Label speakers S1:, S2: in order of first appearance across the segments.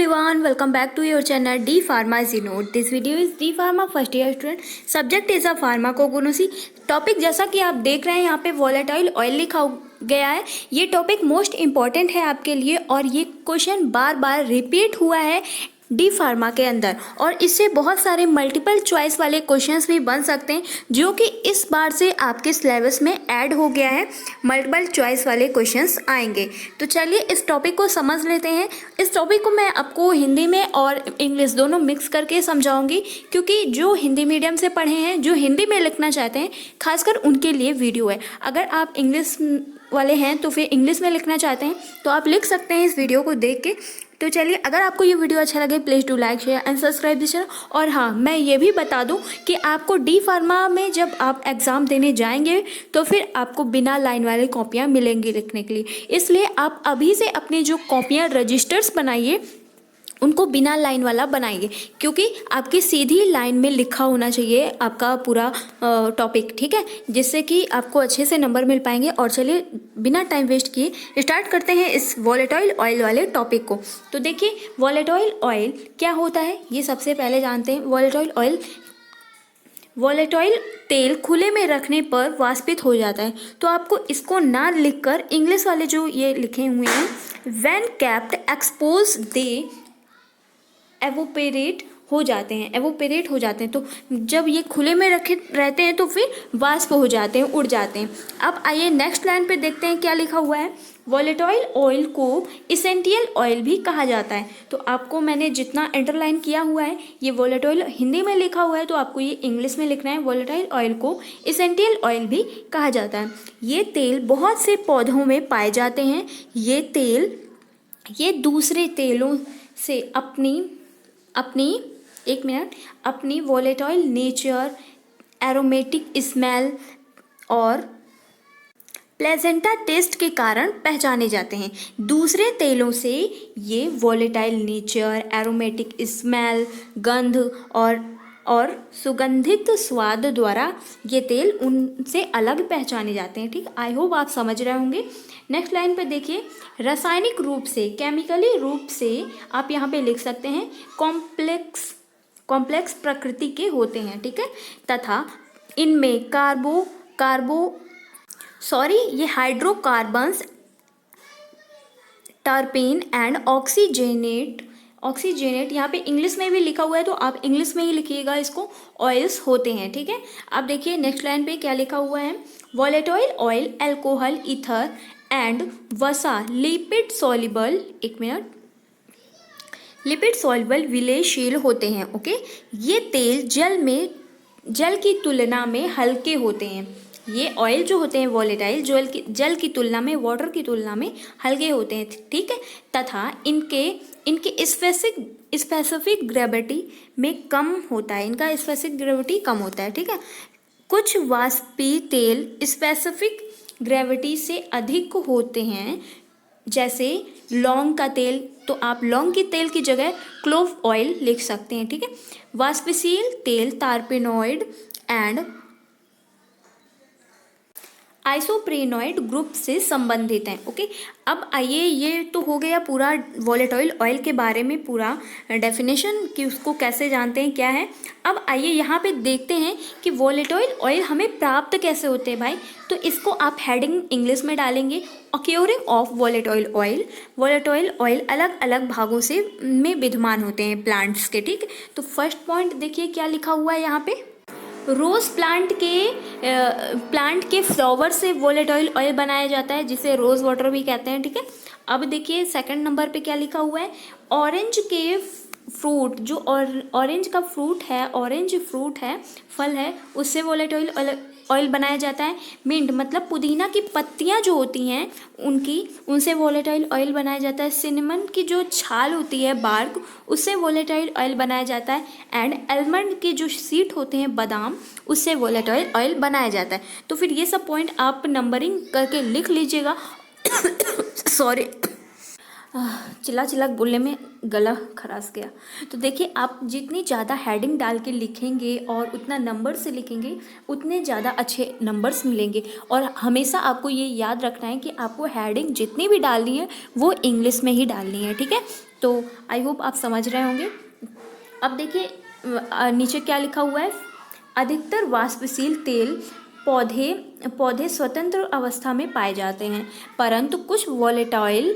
S1: everyone, welcome back to your channel D Pharma Zinode. This video is D Pharma first year student. Subject is a pharmacognosy. Topic जैसा कि आप देख रहे हैं यहाँ पे वॉलेटाइल ऑयल लिखा गया है। ये टॉपिक मोस्ट इम्पॉर्टेंट है आपके लिए और ये क्वेश्चन बार बार रिपीट हुआ है डी फार्मा के अंदर और इससे बहुत सारे मल्टीपल चॉइस वाले क्वेश्चंस भी बन सकते हैं जो कि इस बार से आपके सिलेबस में ऐड हो गया है। मल्टीपल चॉइस वाले क्वेश्चंस आएंगे। तो चलिए इस टॉपिक को समझ लेते हैं। इस टॉपिक को मैं आपको हिंदी में और इंग्लिश दोनों मिक्स करके समझाऊंगी क्योंकि जो हिंदी मीडियम से पढ़े हैं, जो हिंदी में लिखना चाहते हैं, खासकर उनके लिए वीडियो है। अगर आप इंग्लिश वाले हैं तो फिर इंग्लिश में लिखना चाहते हैं तो आप लिख सकते हैं इस वीडियो को देख के। तो चलिए, अगर आपको ये वीडियो अच्छा लगे please do like share and subscribe this channel. और हाँ, मैं ये भी बता दूं कि आपको डी फार्मा में जब आप एग्ज़ाम देने जाएंगे तो फिर आपको बिना लाइन वाली कॉपियाँ मिलेंगी लिखने के लिए। इसलिए आप अभी से अपनी जो कॉपियाँ रजिस्टर्स बनाइए उनको बिना लाइन वाला बनाइए क्योंकि आपकी सीधी लाइन में लिखा होना चाहिए आपका पूरा टॉपिक, ठीक है, जिससे कि आपको अच्छे से नंबर मिल पाएंगे। और चलिए बिना टाइम वेस्ट किए स्टार्ट करते हैं इस वॉलेटाइल ऑयल वाले टॉपिक को। तो देखिए वॉलेटाइल ऑयल क्या होता है ये सबसे पहले जानते हैं। वॉलेटाइल तेल खुले में रखने पर वाष्पित हो जाता है। तो आपको इसको ना लिखकर इंग्लिश वाले जो ये लिखे हुए हैं, व्हेन कैप्ड एक्सपोज दे एवोपेरेट हो जाते हैं। तो जब ये खुले में रखे रहते हैं तो फिर वाष्प हो जाते हैं, उड़ जाते हैं। अब आइए नेक्स्ट लाइन पे देखते हैं क्या लिखा हुआ है। वॉलेटाइल ऑयल को एसेंशियल ऑयल भी कहा जाता है। तो आपको मैंने जितना अंडरलाइन किया हुआ है, ये वॉलेटाइल हिंदी में लिखा हुआ है तो आपको ये इंग्लिश में लिखना है। वॉलेटाइल ऑयल को एसेंशियल ऑयल भी कहा जाता है। ये तेल बहुत से पौधों में पाए जाते हैं। ये दूसरे तेलों से अपनी वॉलेटाइल नेचर, एरोमेटिक स्मेल और प्लेजेंटा टेस्ट के कारण पहचाने जाते हैं। दूसरे तेलों से ये वॉलेटाइल नेचर, एरोमेटिक स्मेल, गंध और सुगंधित स्वाद द्वारा ये तेल उनसे अलग पहचाने जाते हैं। ठीक, आई होप आप समझ रहे होंगे। नेक्स्ट लाइन पे देखिए, रासायनिक रूप से, केमिकली रूप से आप यहाँ पे लिख सकते हैं कॉम्प्लेक्स प्रकृति के होते हैं, ठीक है, तथा इनमें ये हाइड्रोकार्बन्स, टर्पेन एंड ऑक्सीजनेट यहाँ पे इंग्लिश में भी लिखा हुआ है तो आप इंग्लिश में ही लिखिएगा इसको, ऑयल्स होते हैं, ठीक है। अब देखिए नेक्स्ट लाइन पे क्या लिखा हुआ है। Volatile oil alcohol, ether and वसा लिपिड सॉल्युबल विलयशील होते हैं। ओके, ये तेल जल की तुलना में हल्के होते हैं। ये ऑयल जो होते हैं वॉलेटाइल जल की तुलना में, वाटर की तुलना में हल्के होते हैं, ठीक है, तथा इनके स्पेसिफिक ग्रेविटी में कम होता है। इनका स्पेसिफिक ग्रेविटी कम होता है, ठीक है। कुछ वाष्पीय तेल स्पेसिफिक ग्रेविटी से अधिक होते हैं, जैसे लौंग का तेल। तो आप लौंग की तेल की जगह क्लोव ऑयल लिख सकते हैं, ठीक है। वाष्पशील तेल टारपेनॉइड एंड आइसोप्रेनॉइड ग्रुप से संबंधित हैं। ओके, अब आइए, ये तो हो गया पूरा वॉलेटाइल ऑयल के बारे में पूरा डेफिनेशन कि उसको कैसे जानते हैं क्या है। अब आइए यहाँ पे देखते हैं कि वॉलेटाइल ऑयल हमें प्राप्त कैसे होते हैं भाई। तो इसको आप हेडिंग इंग्लिश में डालेंगे, occurring of volatile oil. Volatile oil अलग अलग भागों में विद्यमान होते हैं प्लांट्स के, ठीक है। तो फर्स्ट पॉइंट देखिए क्या लिखा हुआ है यहाँ पे। रोज प्लांट के फ्लावर से वॉलेटाइल ऑयल बनाया जाता है जिसे रोज वाटर भी कहते हैं, ठीक है। अब देखिए सेकंड नंबर पे क्या लिखा हुआ है। ऑरेंज के फ्रूट, जो ऑरेंज फ्रूट है, फल है, उससे वॉलेटाइल ऑयल बनाया जाता है। मिंट मतलब पुदीना की पत्तियां जो होती हैं उनसे वॉलेटाइल ऑयल बनाया जाता है। सिनेमन की जो छाल होती है, बार्क, उससे वॉलेटाइल ऑयल बनाया जाता है। एंड आलमंड के जो सीड होते हैं, बादाम, उससे वॉलेटाइल ऑयल बनाया जाता है। तो फिर ये सब पॉइंट आप नंबरिंग करके लिख लीजिएगा। सॉरी, चिल्ला बोलने में गला खराश गया। तो देखिए, आप जितनी ज़्यादा हेडिंग डाल के लिखेंगे और उतना नंबर से लिखेंगे उतने ज़्यादा अच्छे नंबर्स मिलेंगे। और हमेशा आपको ये याद रखना है कि आपको हेडिंग जितनी भी डालनी है वो इंग्लिश में ही डालनी है, ठीक है। तो आई होप आप समझ रहे होंगे। अब देखिए नीचे क्या लिखा हुआ है, अधिकतर वाष्पशील तेल पौधे स्वतंत्र अवस्था में पाए जाते हैं, परंतु कुछ वोलेटाइल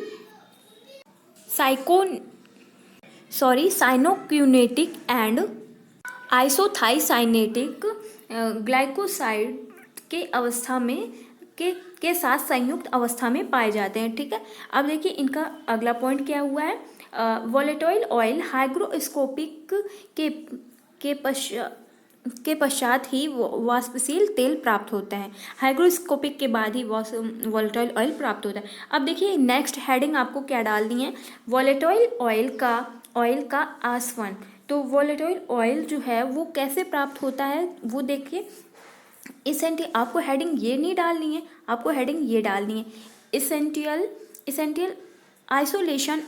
S1: साइनोक्यूनेटिक एंड आइसोथाइसाइनेटिक ग्लाइकोसाइड के अवस्था में के साथ संयुक्त अवस्था में पाए जाते हैं। ठीक है, अब देखिए इनका अगला पॉइंट क्या हुआ है, वोलेटाइल ऑयल हाइग्रोस्कोपिक के पश्चात ही वाष्पशील तेल प्राप्त होता है। हाइग्रोस्कोपिक के बाद ही वोलेटाइल ऑयल प्राप्त होता है। अब देखिए नेक्स्ट हेडिंग आपको क्या डालनी है, वोलेटाइल ऑयल का आसवन। तो वोलेटाइल ऑयल जो है वो कैसे प्राप्त होता है वो देखिए, आपको हेडिंग ये नहीं डालनी है, आपको हेडिंग ये डालनी है, essential isolation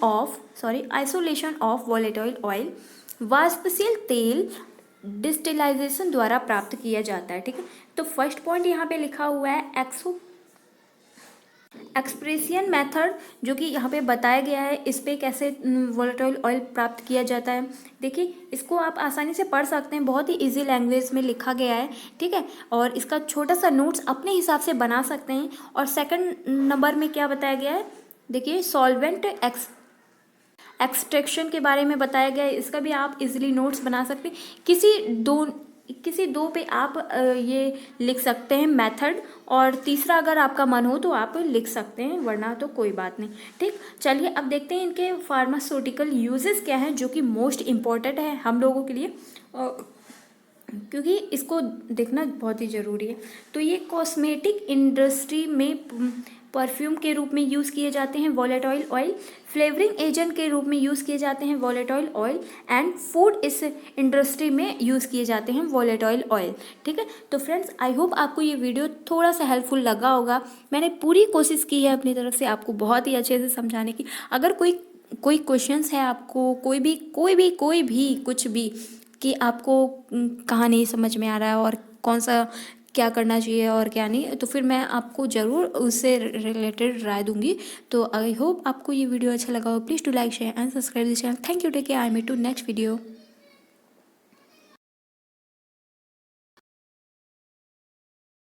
S1: of volatile oil वाष्पशील तेल डिस्टिलाइजेशन द्वारा प्राप्त किया जाता है। ठीक है, तो फर्स्ट पॉइंट यहाँ पे लिखा हुआ है एक्सप्रेशन मेथड, जो कि यहाँ पे बताया गया है इस पे कैसे वोलेटाइल ऑयल प्राप्त किया जाता है। देखिए इसको आप आसानी से पढ़ सकते हैं, बहुत ही इजी लैंग्वेज में लिखा गया है। ठीक है, और इसका छोटा सा नोट्स अपने हिसाब से बना सकते हैं। और सेकंड नंबर में क्या बताया गया है, देखिए सॉल्वेंट एक्सट्रैक्शन के बारे में बताया गया है, इसका भी आप इजीली नोट्स बना सकते हैं। किसी दो पे आप ये लिख सकते हैं मेथड, और तीसरा अगर आपका मन हो तो आप लिख सकते हैं, वरना तो कोई बात नहीं। ठीक, चलिए अब देखते हैं इनके फार्मास्यूटिकल यूजेस क्या हैं, जो कि मोस्ट इम्पॉर्टेंट है हम लोगों के लिए, क्योंकि इसको देखना बहुत ही ज़रूरी है। तो ये कॉस्मेटिक इंडस्ट्री में परफ्यूम के रूप में यूज़ किए जाते हैं वोलेटाइल ऑयल, फ्लेवरिंग एजेंट के रूप में यूज़ किए जाते हैं वोलेटाइल ऑयल, एंड फूड इस इंडस्ट्री में यूज़ किए जाते हैं वोलेटाइल ऑयल। ठीक है, तो फ्रेंड्स आई होप आपको ये वीडियो थोड़ा सा हेल्पफुल लगा होगा। मैंने पूरी कोशिश की है अपनी तरफ से आपको बहुत ही अच्छे से समझाने की। अगर कोई क्वेश्चंस है आपको, कोई भी कुछ भी कि आपको कहाँ नहीं समझ में आ रहा है और कौन सा क्या करना चाहिए और क्या नहीं, तो फिर मैं आपको ज़रूर उससे रिलेटेड राय दूंगी। तो आई होप आपको ये वीडियो अच्छा लगा हो। Please to like share and subscribe this channel. Thank you, take care, I meet to next video.